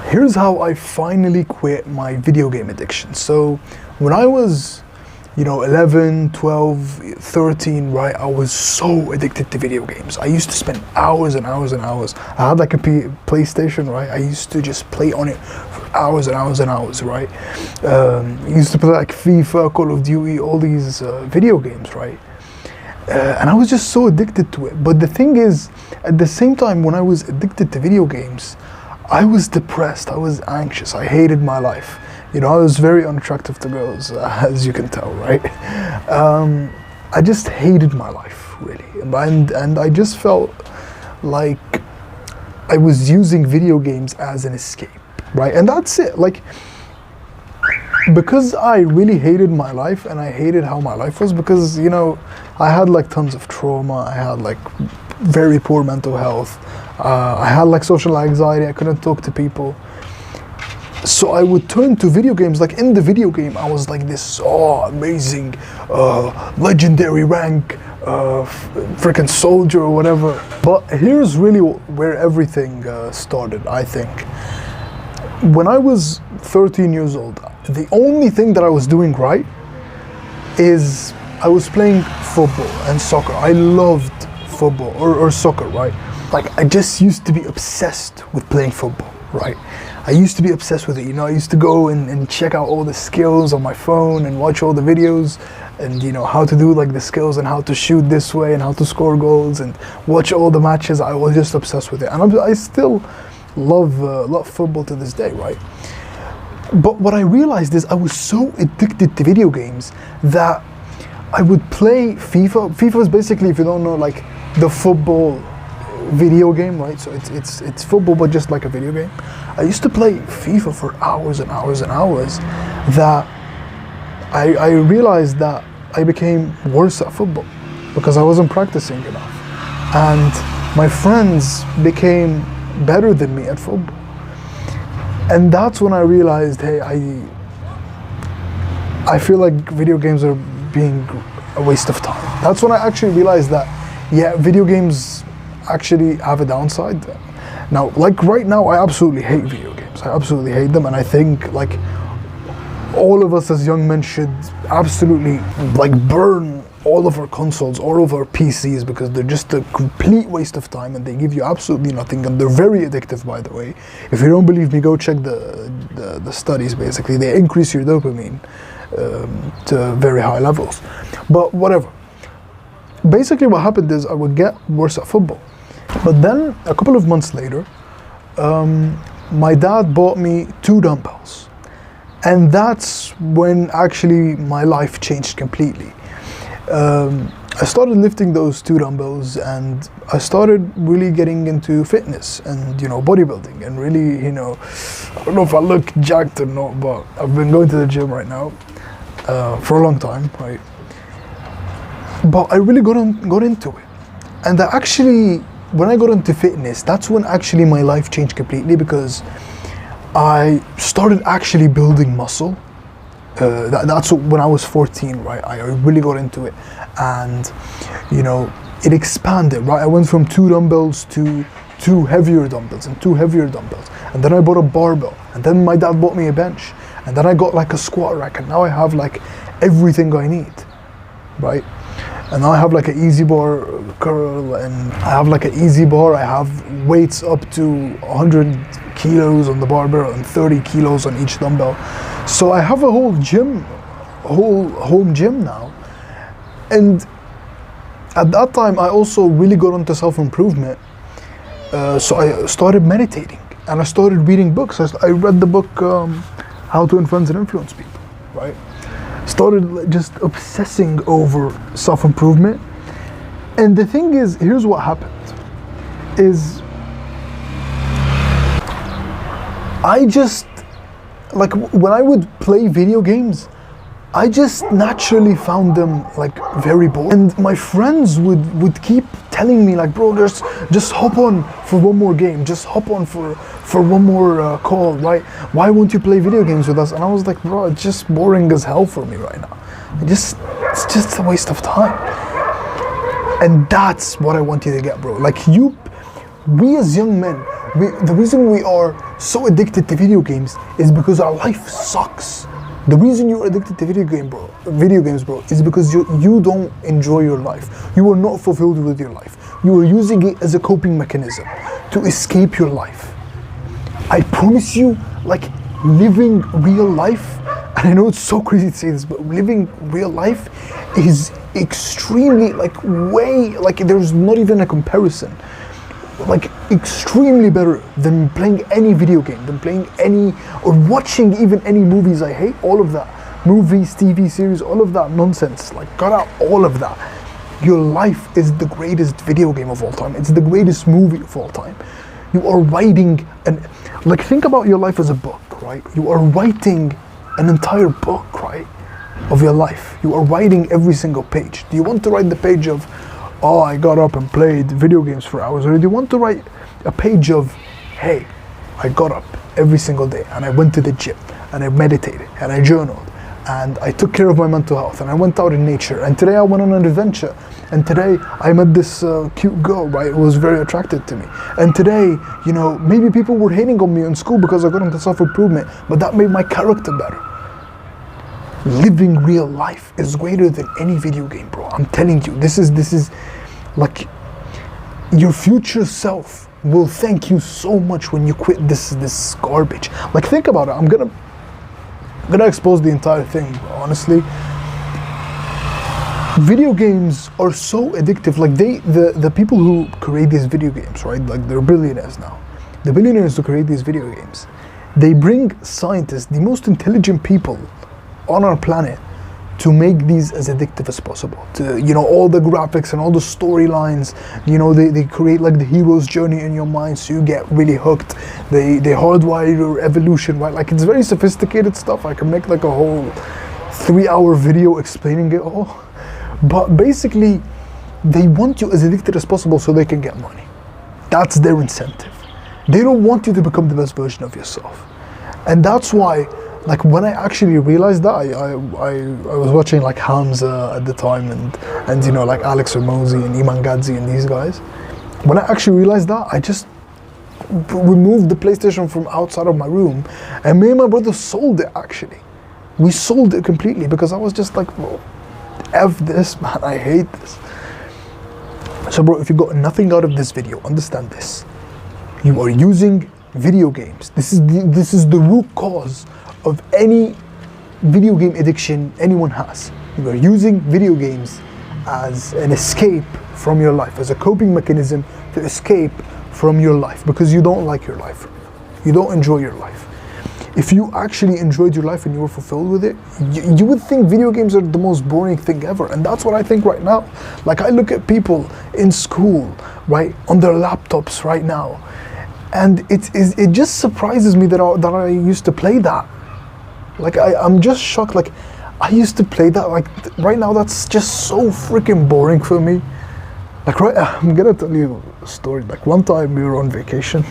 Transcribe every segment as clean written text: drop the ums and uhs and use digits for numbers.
Here's how I finally quit my video game addiction. So when I was 11, 12, 13, right, I was so addicted to video games. I used to spend hours and hours and hours. I had like a PlayStation, right? I used to just play on it for hours and hours and hours, right? I used to play like FIFA, Call of Duty, all these video games, right? And I was just so addicted to it. But the thing is, at the same time, when I was addicted to video games, I was depressed, I was anxious, I hated my life. I was very unattractive to girls, as you can tell, right? I just hated my life, really. And I just felt like I was using video games as an escape, right? And that's it. Like, because I really hated my life and I hated how my life was, because, I had like tons of trauma, I had like very poor mental health, I had like social anxiety, I couldn't talk to people. So I would turn to video games. Like in the video game, I was like this amazing, legendary rank, freaking soldier or whatever. But here's really where everything started, I think. When I was 13 years old, the only thing that I was doing right is I was playing football and soccer. I loved football or soccer, right? Like I just used to be obsessed with playing football, right? I used to be obsessed with it. I used to go and check out all the skills on my phone and watch all the videos and how to do like the skills and how to shoot this way and how to score goals and watch all the matches. I was just obsessed with it, and I still love football to this day, right? But what I realized is I was so addicted to video games that I would play FIFA. FIFA is basically, if you don't know, like the football video game, right? So it's football, but just like a video game. I used to play FIFA for hours and hours and hours, that I realized that I became worse at football because I wasn't practicing enough. And my friends became better than me at football. And that's when I realized, hey, I feel like video games are being a waste of time. That's when I actually realized that, yeah, video games actually have a downside. Now, like right now, I absolutely hate video games. I absolutely hate them, and I think like all of us as young men should absolutely like burn all of our consoles, all of our PCs, because they're just a complete waste of time and they give you absolutely nothing, and they're very addictive, by the way. If you don't believe me, go check the studies. Basically, they increase your dopamine to very high levels. But whatever. Basically, what happened is I would get worse at football. But then, a couple of months later, my dad bought me 2 dumbbells. And that's when actually my life changed completely. I started lifting those 2 dumbbells, and I started really getting into fitness and bodybuilding, and really I don't know if I look jacked or not, but I've been going to the gym right now for a long time, right? But I really got into it, and actually when I got into fitness, that's when actually my life changed completely, because I started actually building muscle. That's when I was 14, right? I really got into it, and it expanded, right? I went from 2 dumbbells to 2 heavier dumbbells and 2 heavier dumbbells, and then I bought a barbell, and then my dad bought me a bench, and then I got like a squat rack, and now I have like everything I need, right? And now I have like an easy bar curl, and I have like an easy bar. I have weights up to 100 kilos on the barbell and 30 kilos on each dumbbell. So I have a whole home gym now. And at that time, I also really got into self-improvement. So I started meditating, and I started reading books. I read the book, How to Influence and Influence People, right? Started just obsessing over self-improvement. And the thing is, here's what happened, is I just, like when I would play video games, I just naturally found them like very boring. And my friends would keep telling me like, bro, just hop on for one more game, just hop on for one more call, right? Why won't you play video games with us? And I was like, bro, it's just boring as hell for me right now. It's just a waste of time. And that's what I want you to get, bro. Like we as young men, The reason we are so addicted to video games is because our life sucks. The reason you're addicted to video games, bro, is because you don't enjoy your life. You are not fulfilled with your life. You are using it as a coping mechanism to escape your life. I promise you, like, living real life, and I know it's so crazy to say this, but living real life is extremely, there's not even a comparison. Like, extremely better than playing any video game, than playing any, or watching even any movies. I hate all of that. Movies, TV series, all of that nonsense. Like, cut out all of that. Your life is the greatest video game of all time. It's the greatest movie of all time. You are writing, think about your life as a book, right? You are writing an entire book, right, of your life. You are writing every single page. Do you want to write the page of, oh, I got up and played video games for hours? Or do you want to write a page of, hey, I got up every single day and I went to the gym and I meditated and I journaled and I took care of my mental health and I went out in nature and today I went on an adventure and today I met this cute girl, right, who was very attracted to me. And today, maybe people were hating on me in school because I got into self-improvement, but that made my character better. Living real life is greater than any video game, bro. I'm telling you, this is like, your future self will thank you so much when you quit this garbage. Like, think about it. I'm gonna expose the entire thing, bro, honestly. Video games are so addictive. Like, the people who create these video games, right? Like, they're billionaires now. The billionaires who create these video games, they bring scientists, the most intelligent people on our planet, to make these as addictive as possible. To, all the graphics and all the storylines, they create like the hero's journey in your mind, so you get really hooked. They hardwire your evolution, right? Like, it's very sophisticated stuff. I can make like a whole 3-hour video explaining it all. But basically, they want you as addicted as possible so they can get money. That's their incentive. They don't want you to become the best version of yourself. And that's why, like, when I actually realized that, I was watching like Hamza at the time and like Alex Hormozi and Iman Gadzi and these guys. When I actually realized that, I just removed the PlayStation from outside of my room, and me and my brother sold it. Actually, we sold it completely because I was just like, bro, F this, man, I hate this. So, bro, if you got nothing out of this video, understand this: you are using video games. This is the root cause of any video game addiction anyone has. You are using video games as an escape from your life, as a coping mechanism to escape from your life, because you don't like your life. You don't enjoy your life. If you actually enjoyed your life and you were fulfilled with it, you would think video games are the most boring thing ever. And that's what I think right now. Like, I look at people in school, right, on their laptops right now, and it just surprises me that I used to play that. Like, I'm just shocked. Like, I used to play that. Like, right now, that's just so freaking boring for me. Like, I'm gonna tell you a story. Like, one time we were on vacation,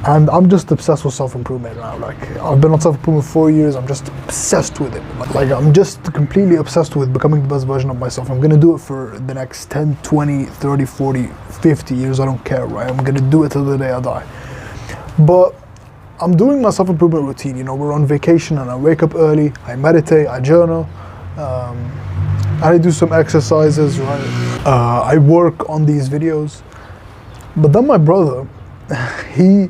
and I'm just obsessed with self-improvement now. Like, I've been on self-improvement for 4 years. I'm just obsessed with it. Like, I'm just completely obsessed with becoming the best version of myself. I'm gonna do it for the next 10, 20, 30, 40, 50 years. I don't care, right? I'm gonna do it till the day I die. But I'm doing my self-improvement routine. We're on vacation and I wake up early, I meditate, I journal, I do some exercises, right? I work on these videos. But then my brother, he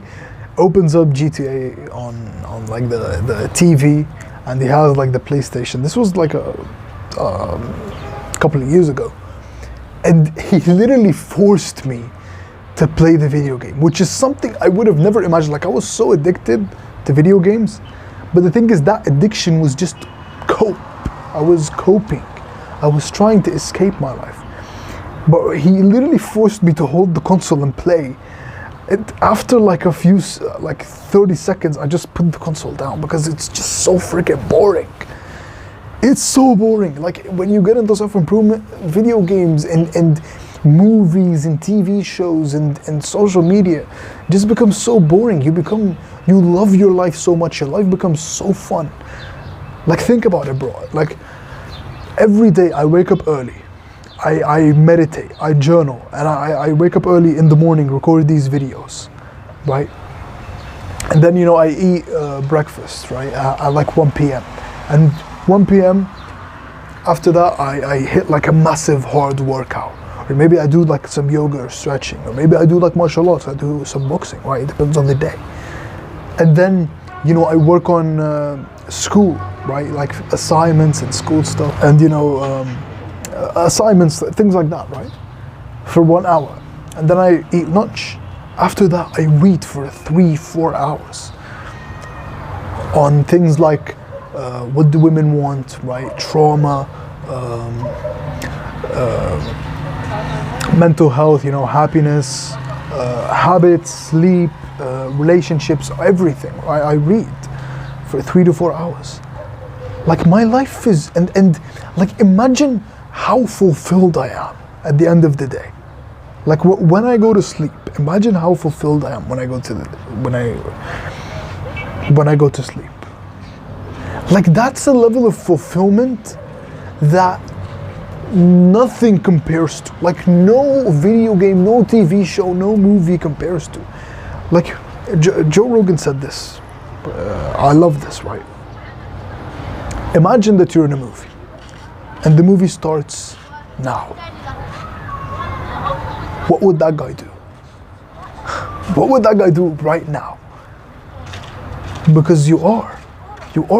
opens up GTA on like the TV, and he has like the PlayStation. This was like a couple of years ago. And he literally forced me to play the video game, which is something I would have never imagined. Like, I was so addicted to video games, but the thing is, that addiction was just cope. I was coping. I was trying to escape my life. But he literally forced me to hold the console and play. After like a few, like 30 seconds, I just put the console down because it's just so freaking boring. It's so boring. Like, when you get into self-improvement, video games and movies and TV shows and social media just becomes so boring. You love your life so much. Your life becomes so fun. Like, think about it, bro. Like, every day I wake up early. I meditate, I journal, and I wake up early in the morning, record these videos. right? And then, you know, I eat breakfast, right, at like 1 p.m. And 1 p.m. after that, I hit like a massive hard workout. Or maybe I do like some yoga or stretching. Or maybe I do like martial arts, I do some boxing, right? It depends on the day. And then, you know, I work on school, right? Like assignments and school stuff. And, you know, assignments, things like that, right? For 1 hour. And then I eat lunch. After that, I read for 3-4 hours on things like what do women want, right? Trauma, mental health, you know, happiness, habits, sleep, relationships, everything. I read for 3 to 4 hours. Like my life is, and like imagine how fulfilled I am at the end of the day. Like when I go to sleep, imagine how fulfilled I am when I go to when I go to sleep. Like that's a level of fulfillment that nothing compares to. Like no video game, no TV show, no movie compares to. Like Joe Rogan said this. I love this, right? Imagine that you're in a movie, and the movie starts now. What would that guy do? What would that guy do right now? Because you are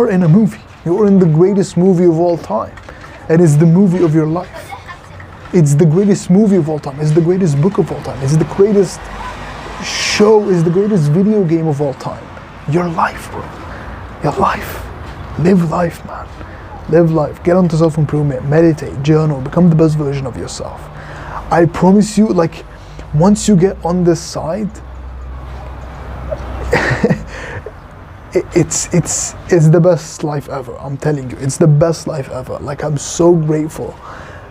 in a movie. You are in the greatest movie of all time. And it's the movie of your life. It's the greatest movie of all time. It's the greatest book of all time. It's the greatest show. It's the greatest video game of all time. Your life, bro. Your life. Live life, man. Live life. Get onto self-improvement. Meditate. Journal. Become the best version of yourself. I promise you, like, once you get on this side, it's the best life ever. I'm telling you, it's the best life ever. Like, I'm so grateful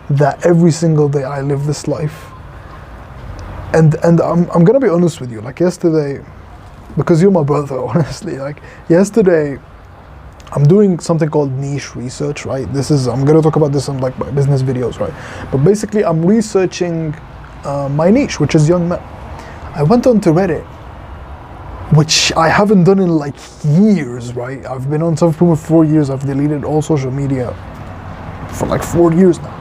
that every single day I live this life. And I'm gonna be honest with you. Like yesterday, because you're my brother, honestly. Like yesterday, I'm doing something called niche research, right? I'm gonna talk about this in like my business videos, right? But basically, I'm researching my niche, which is young men. I went onto Reddit, which I haven't done in like years, right? I've been on self-improvement for 4 years. I've deleted all social media for like 4 years now.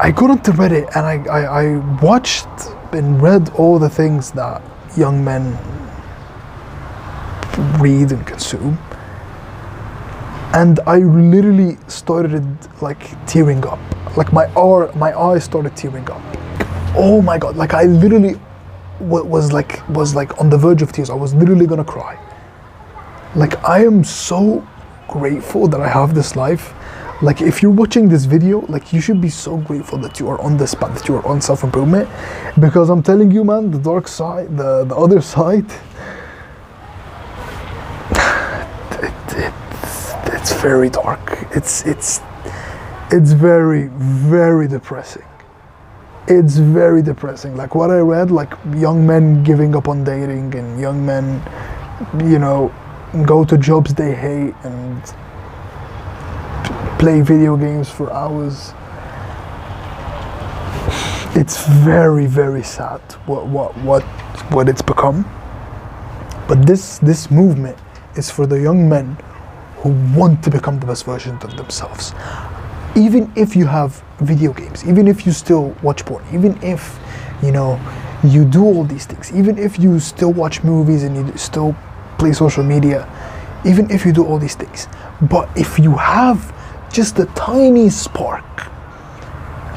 I got onto Reddit and I watched and read all the things that young men read and consume, and I literally started like tearing up. Like my eyes started tearing up. Oh my god! Like I literally was like on the verge of tears. I was literally gonna cry. Like I am so grateful that I have this life. Like if you're watching this video, like you should be so grateful that you are on this path, that you are on self-improvement, because I'm telling you, man, the dark side, the other side. It's very dark. It's very, very depressing. It's very depressing. Like what I read, like young men giving up on dating, and young men, you know, go to jobs they hate and play video games for hours. It's very, very sad what it's become. But this movement is for the young men who want to become the best version of themselves. Even if you have video games, even if you still watch porn, even if, you know, you do all these things, even if you still watch movies and you still play social media, even if you do all these things, but if you have just a tiny spark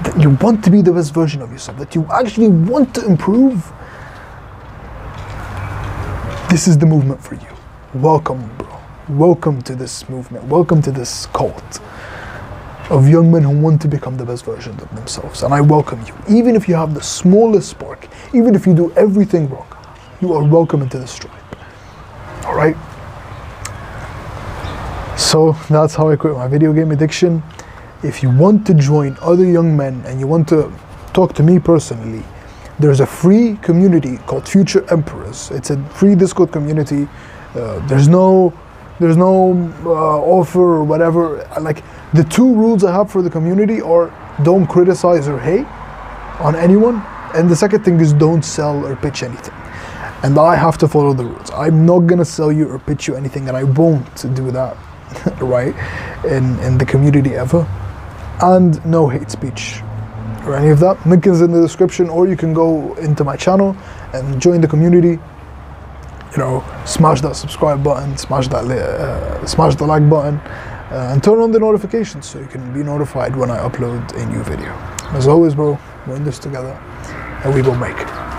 that you want to be the best version of yourself, that you actually want to improve, this is the movement for you. Welcome, bro. Welcome to this movement. Welcome to this cult of young men who want to become the best version of themselves. And I welcome you. Even if you have the smallest spark, even if you do everything wrong, you are welcome into this tribe. All right? So that's how I quit my video game addiction. If you want to join other young men and you want to talk to me personally, there's a free community called Future Emperors. It's a free Discord community. There's no offer or whatever. Like the 2 rules I have for the community are don't criticize or hate on anyone, and the second thing is don't sell or pitch anything. and I have to follow the rules. I'm not gonna sell you or pitch you anything, and I won't do that, right? In the community ever, and no hate speech or any of that. Link is in the description, or you can go into my channel and join the community. You know, smash that subscribe button, smash the like button, and turn on the notifications so you can be notified when I upload a new video. As always, bro, we're in this together, and we will make it.